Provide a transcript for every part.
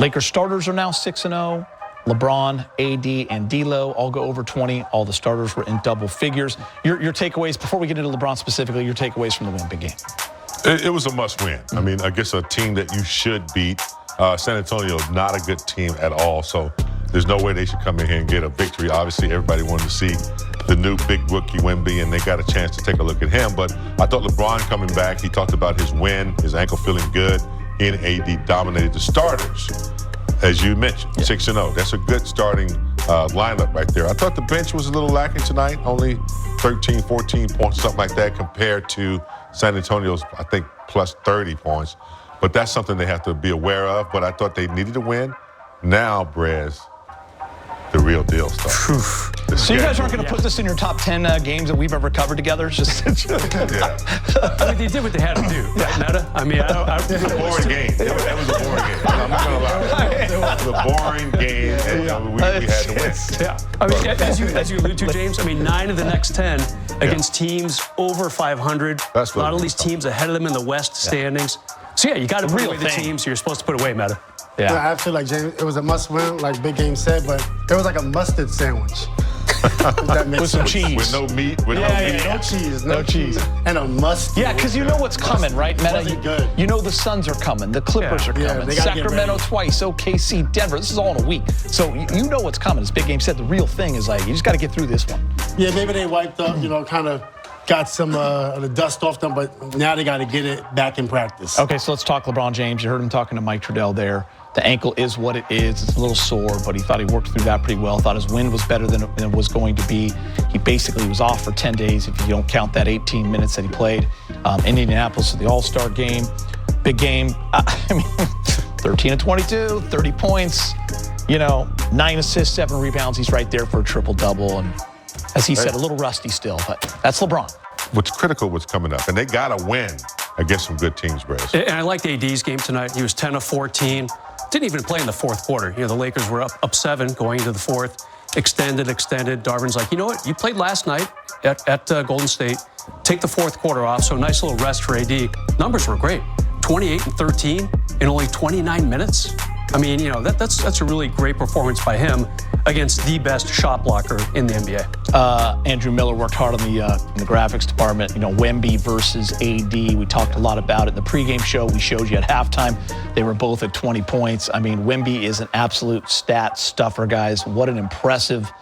Lakers starters are now 6-0. LeBron, AD, and D'Lo all go over 20. All the starters were in double figures. Your takeaways, before we get into LeBron specifically, your takeaways from the win, big game. It was a must-win. I mean, I guess a team that you should beat. San Antonio is not a good team at all, so there's no way they should come in here and get a victory. Obviously, everybody wanted to see the new big rookie Wemby, and they got a chance to take a look at him. But I thought LeBron coming back, he talked about his win, his ankle feeling good. He and AD dominated the starters, as you mentioned, 6-0. That's a good starting lineup right there. I thought the bench was a little lacking tonight, only 13, 14 points, something like that, compared to San Antonio's, I think, plus 30 points. But that's something they have to be aware of. But I thought they needed to win. Now, Brez, the real deal starts. So you guys aren't going to put this in your top 10 games that we've ever covered together? It's just I mean, they did what they had to do, right, Meta? I mean, it was a boring game. It was a boring game. I'm not going to lie. It was a boring game, and we had to win. Yeah. I mean, as you allude to, James, I mean, 9 of the next 10 against teams over 500. That's a lot of these teams ahead of them in the West standings. So, yeah, you got to put away the teams you're supposed to put away, Meta. Yeah, I feel like, James, it was a must-win, like Big Game said, but it was like a mustard sandwich. That makes with some cheese. With no meat. With no meat. No cheese. No cheese. And a mustard. Yeah, because you know what's coming, right, Meta? You know the Suns are coming. The Clippers are coming. Sacramento twice. OKC, Denver. This is all in a week. So you know what's coming. As Big Game said, the real thing is, like, you just got to get through this one. Yeah, maybe they wiped up, kind of got some of the dust off them, but now they got to get it back in practice. Okay, so let's talk LeBron James. You heard him talking to Mike Trudell there. The ankle is what it is. It's a little sore, but he thought he worked through that pretty well. Thought his win was better than it was going to be. He basically was off for 10 days if you don't count that 18 minutes that he played. Indianapolis at the All-Star game. Big game. I mean, 13 of 22, 30 points, 9 assists, 7 rebounds. He's right there for a triple-double. And as he said, a little rusty still, but that's LeBron. What's critical was coming up, and they got to win against some good teams, Brez. And I liked AD's game tonight. He was 10 of 14. Didn't even play in the fourth quarter. The Lakers were up 7 going into the fourth. Extended. Darvin's like, you know what? You played last night at Golden State. Take the fourth quarter off, so nice little rest for AD. Numbers were great. 28 and 13 in only 29 minutes. I mean, that's a really great performance by him against the best shot blocker in the NBA. Andrew Miller worked hard on in the graphics department. Wemby versus AD. We talked a lot about it in the pregame show. We showed you at halftime. They were both at 20 points. I mean, Wemby is an absolute stat stuffer, guys. What an impressive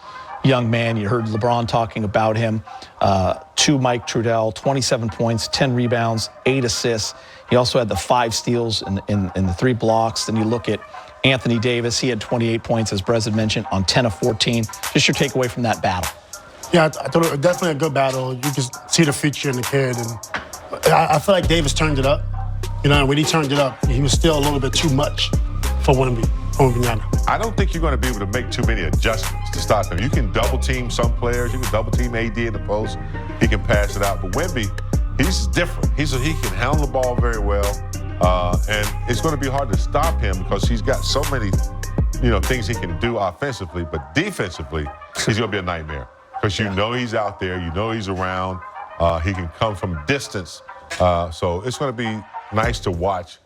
young man. You heard LeBron talking about him. To Mike Trudell, 27 points, 10 rebounds, 8 assists. He also had the 5 steals in the 3 blocks. Then you look at Anthony Davis. He had 28 points, as Brez had mentioned, on 10 of 14. Just your takeaway from that battle. Yeah, I thought it was definitely a good battle. You could see the future in the kid. And I feel like Davis turned it up. When he turned it up, he was still a little bit too much for Wemby. I don't think you're going to be able to make too many adjustments to stop him. You can double-team some players. You can double-team AD in the post. He can pass it out. But Wemby, he's different. He can handle the ball very well. And it's going to be hard to stop him because he's got so many, things he can do offensively. But defensively, he's going to be a nightmare because he's out there. He's around. He can come from distance. So it's going to be nice to watch